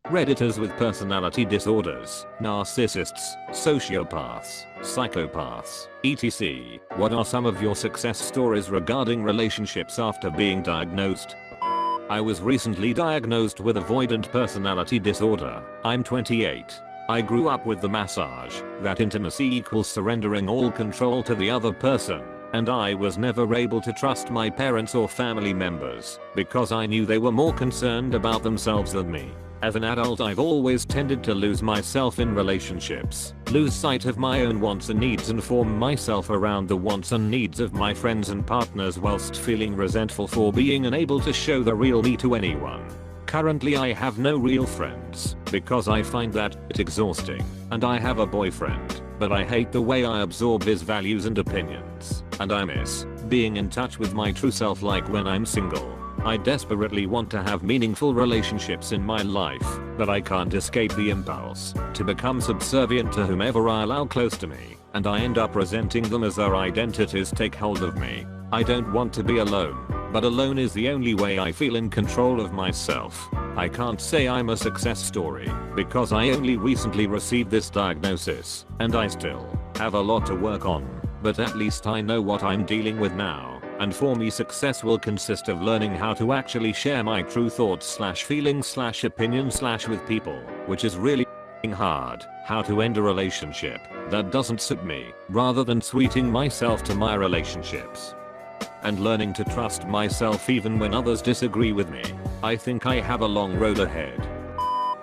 Redditors with personality disorders, narcissists, sociopaths, psychopaths, etc. What are some of your success stories regarding relationships after being diagnosed? I was recently diagnosed with avoidant personality disorder. I'm 28. I grew up with the massage that intimacy equals surrendering all control to the other person, and I was never able to trust my parents or family members because I knew they were more concerned about themselves than me. As an adult, I've always tended to lose myself in relationships, lose sight of my own wants and needs, and form myself around the wants and needs of my friends and partners whilst feeling resentful for being unable to show the real me to anyone. Currently I have no real friends because I find that exhausting, and I have a boyfriend, but I hate the way I absorb his values and opinions, and I miss being in touch with my true self like when I'm single. I desperately want to have meaningful relationships in my life, but I can't escape the impulse to become subservient to whomever I allow close to me, and I end up resenting them as their identities take hold of me. I don't want to be alone, but alone is the only way I feel in control of myself. I can't say I'm a success story because I only recently received this diagnosis, and I still have a lot to work on, but at least I know what I'm dealing with now. And for me, success will consist of learning how to actually share my true thoughts / feelings / opinions / with people, which is really hard. How to end a relationship that doesn't suit me, rather than sweeting myself to my relationships. And learning to trust myself even when others disagree with me. I think I have a long road ahead.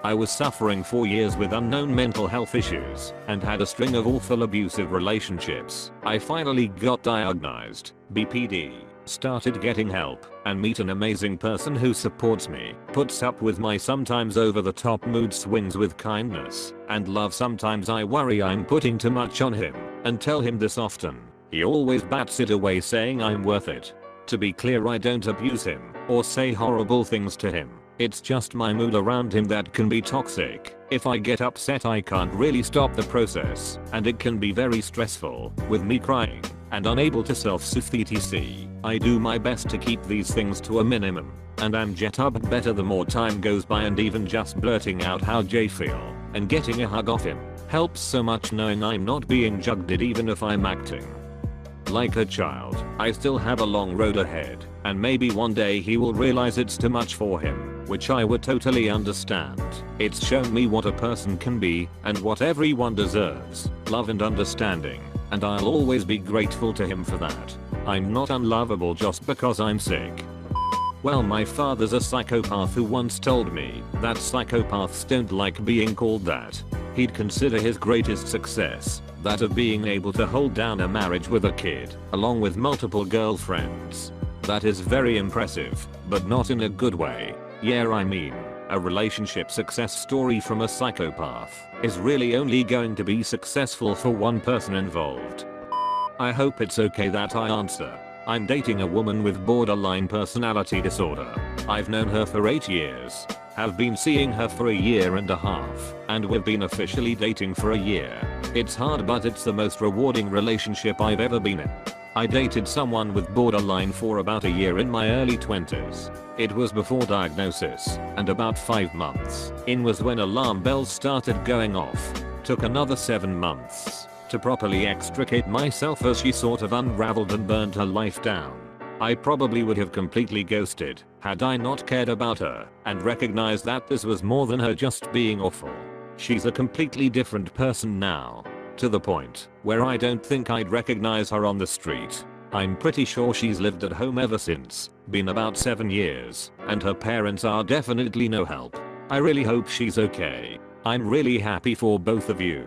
I was suffering for years with unknown mental health issues and had a string of awful abusive relationships. I finally got diagnosed, BPD, started getting help, and meet an amazing person who supports me, puts up with my sometimes over the top mood swings with kindness and love. Sometimes I worry I'm putting too much on him and tell him this often. He always bats it away, saying I'm worth it. To be clear, I don't abuse him or say horrible things to him. It's just my mood around him that can be toxic. If I get upset, I can't really stop the process, and it can be very stressful, with me crying and unable to self-soothe etc. I do my best to keep these things to a minimum, and I'm jet up better the more time goes by, and even just blurting out how I feel and getting a hug off him helps so much, knowing I'm not being judged even if I'm acting like a child. I still have a long road ahead, and maybe one day he will realize it's too much for him, which I would totally understand. It's shown me what a person can be and what everyone deserves, love and understanding, and I'll always be grateful to him for that. I'm not unlovable just because I'm sick. Well, my father's a psychopath who once told me that psychopaths don't like being called that. He'd consider his greatest success that of being able to hold down a marriage with a kid, along with multiple girlfriends. That is very impressive, but not in a good way. Yeah, I mean, a relationship success story from a psychopath is really only going to be successful for one person involved. I hope it's okay that I answer. I'm dating a woman with borderline personality disorder. I've known her for 8 years, have been seeing her for 1.5 years, and we've been officially dating for 1 year. It's hard, but it's the most rewarding relationship I've ever been in. I dated someone with borderline for about 1 year in my early 20s. It was before diagnosis, and about 5 months in was when alarm bells started going off. Took another 7 months to properly extricate myself as she sort of unraveled and burned her life down. I probably would have completely ghosted had I not cared about her and recognized that this was more than her just being awful. She's a completely different person now, to the point where I don't think I'd recognize her on the street. I'm pretty sure she's lived at home ever since, been about 7 years, and her parents are definitely no help. I really hope she's okay. I'm really happy for both of you.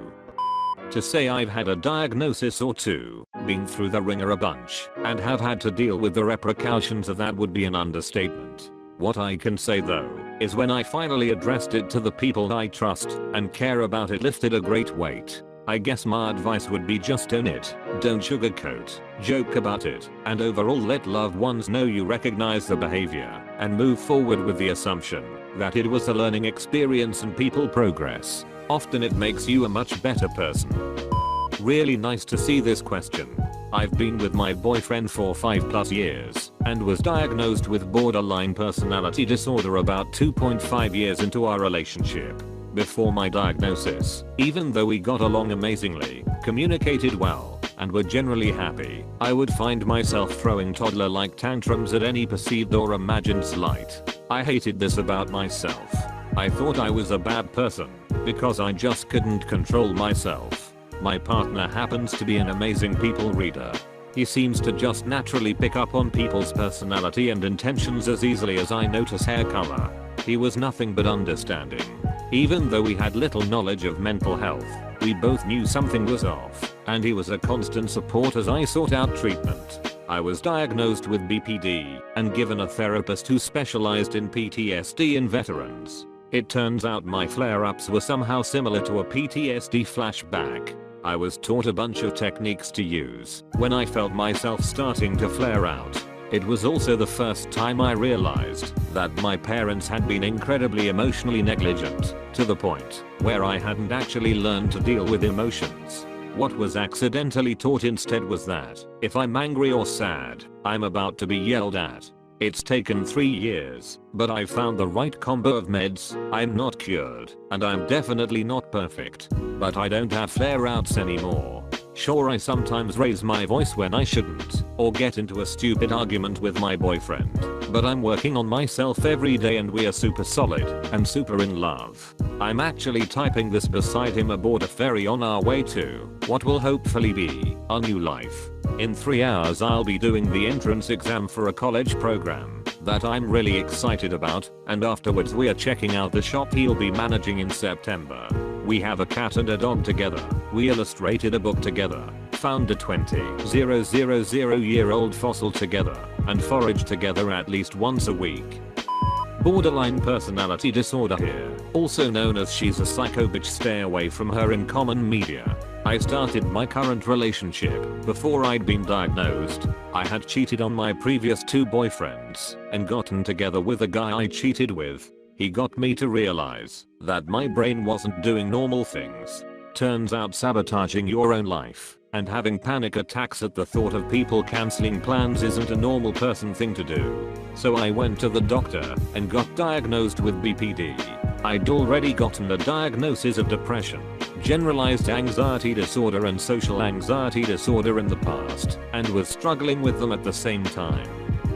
To say I've had a diagnosis or two, been through the ringer a bunch, and have had to deal with the repercussions of that would be an understatement. What I can say though, is when I finally addressed it to the people I trust and care about, it lifted a great weight. I guess my advice would be just own it, don't sugarcoat, joke about it, and overall let loved ones know you recognize the behavior and move forward with the assumption that it was a learning experience and people progress. Often it makes you a much better person. Really nice to see this question. I've been with my boyfriend for 5+ years and was diagnosed with borderline personality disorder about 2.5 years into our relationship. Before my diagnosis, even though we got along amazingly, communicated well, and were generally happy, I would find myself throwing toddler-like tantrums at any perceived or imagined slight. I hated this about myself. I thought I was a bad person because I just couldn't control myself. My partner happens to be an amazing people reader. He seems to just naturally pick up on people's personality and intentions as easily as I notice hair color. He was nothing but understanding. Even though we had little knowledge of mental health, we both knew something was off, and he was a constant support as I sought out treatment. I was diagnosed with BPD and given a therapist who specialized in PTSD in veterans. It turns out my flare-ups were somehow similar to a PTSD flashback. I was taught a bunch of techniques to use when I felt myself starting to flare out. It was also the first time I realized that my parents had been incredibly emotionally negligent, to the point where I hadn't actually learned to deal with emotions. What was accidentally taught instead was that if I'm angry or sad, I'm about to be yelled at. It's taken 3 years, but I found the right combo of meds. I'm not cured, and I'm definitely not perfect, but I don't have flare-outs anymore. Sure, I sometimes raise my voice when I shouldn't, or get into a stupid argument with my boyfriend, but I'm working on myself every day and we are super solid and super in love. I'm actually typing this beside him aboard a ferry on our way to what will hopefully be our new life. In 3 hours I'll be doing the entrance exam for a college program that I'm really excited about, and afterwards we are checking out the shop he'll be managing in September. We have a cat and a dog together. We illustrated a book together, found a 20,000-year-old fossil together, and foraged together at least once a week. Borderline personality disorder here, also known as she's a psycho bitch, stay away from her in common media. I started my current relationship before I'd been diagnosed. I had cheated on my previous 2 boyfriends and gotten together with a guy I cheated with. He got me to realize that my brain wasn't doing normal things. Turns out sabotaging your own life and having panic attacks at the thought of people canceling plans isn't a normal person thing to do. So I went to the doctor and got diagnosed with BPD. I'd already gotten a diagnosis of depression, generalized anxiety disorder and social anxiety disorder in the past, and was struggling with them at the same time.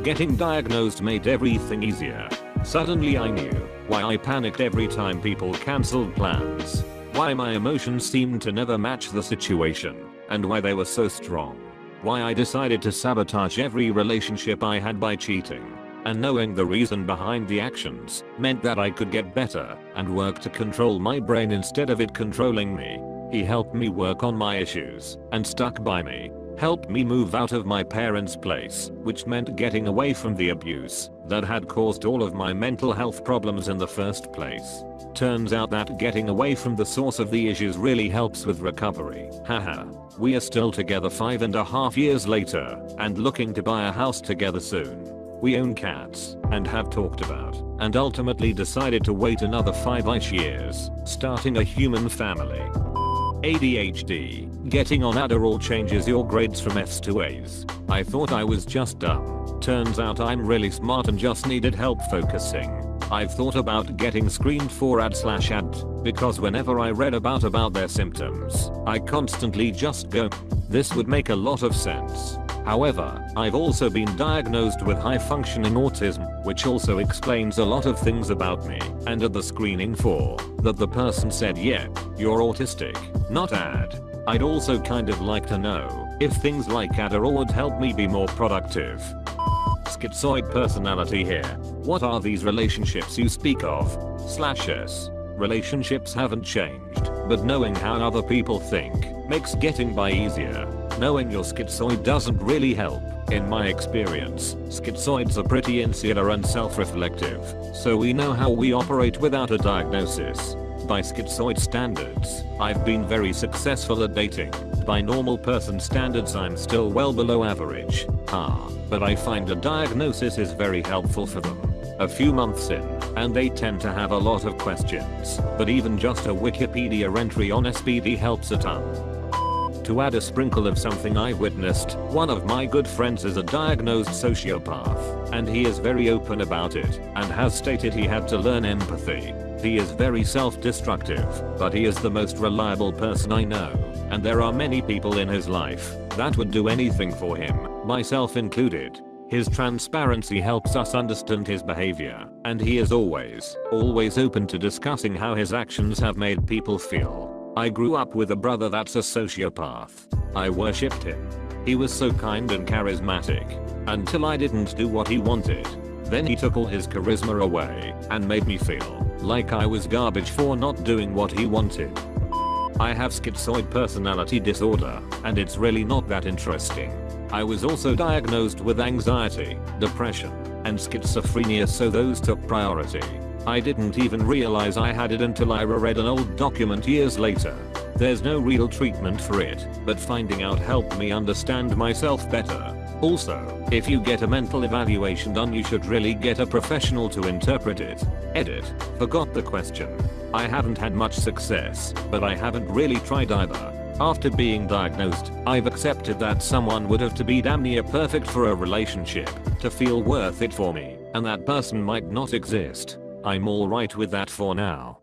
Getting diagnosed made everything easier. Suddenly I knew why I panicked every time people cancelled plans, why my emotions seemed to never match the situation, and why they were so strong. Why I decided to sabotage every relationship I had by cheating. And knowing the reason behind the actions meant that I could get better and work to control my brain instead of it controlling me. He helped me work on my issues and stuck by me. Helped me move out of my parents' place, which meant getting away from the abuse that had caused all of my mental health problems in the first place. Turns out that getting away from the source of the issues really helps with recovery. Haha. We are still together 5.5 years later and looking to buy a house together soon. We own cats and have talked about and ultimately decided to wait another 5-ish years, starting a human family. ADHD. Getting on Adderall changes your grades from F's to A's. I thought I was just dumb. Turns out I'm really smart and just needed help focusing. I've thought about getting screened for AD/AD because whenever I read about their symptoms, I constantly just go, this would make a lot of sense. However, I've also been diagnosed with high-functioning autism, which also explains a lot of things about me, and at the screening for that the person said, yeah, you're autistic, not AD. I'd also kind of like to know if things like Adderall would help me be more productive. Schizoid personality here. What are these relationships you speak of? /s. Relationships haven't changed, but knowing how other people think makes getting by easier. Knowing you're schizoid doesn't really help. In my experience, schizoids are pretty insular and self-reflective, so we know how we operate without a diagnosis. By schizoid standards, I've been very successful at dating. By normal person standards I'm still well below average. But I find a diagnosis is very helpful for them. A few months in, and they tend to have a lot of questions, but even just a Wikipedia entry on SPD helps a ton. To add a sprinkle of something I witnessed, one of my good friends is a diagnosed sociopath, and he is very open about it, and has stated he had to learn empathy. He is very self-destructive, but he is the most reliable person I know, and there are many people in his life that would do anything for him, myself included. His transparency helps us understand his behavior, and he is always open to discussing how his actions have made people feel. I grew up with a brother that's a sociopath. I worshipped him. He was so kind and charismatic, until I didn't do what he wanted. Then he took all his charisma away and made me feel like I was garbage for not doing what he wanted. I have schizoid personality disorder, and it's really not that interesting. I was also diagnosed with anxiety, depression, and schizophrenia, so those took priority. I didn't even realize I had it until I reread an old document years later. There's no real treatment for it, but finding out helped me understand myself better. Also, if you get a mental evaluation done, you should really get a professional to interpret it. Edit. Forgot the question. I haven't had much success, but I haven't really tried either. After being diagnosed, I've accepted that someone would have to be damn near perfect for a relationship to feel worth it for me, and that person might not exist. I'm alright with that for now.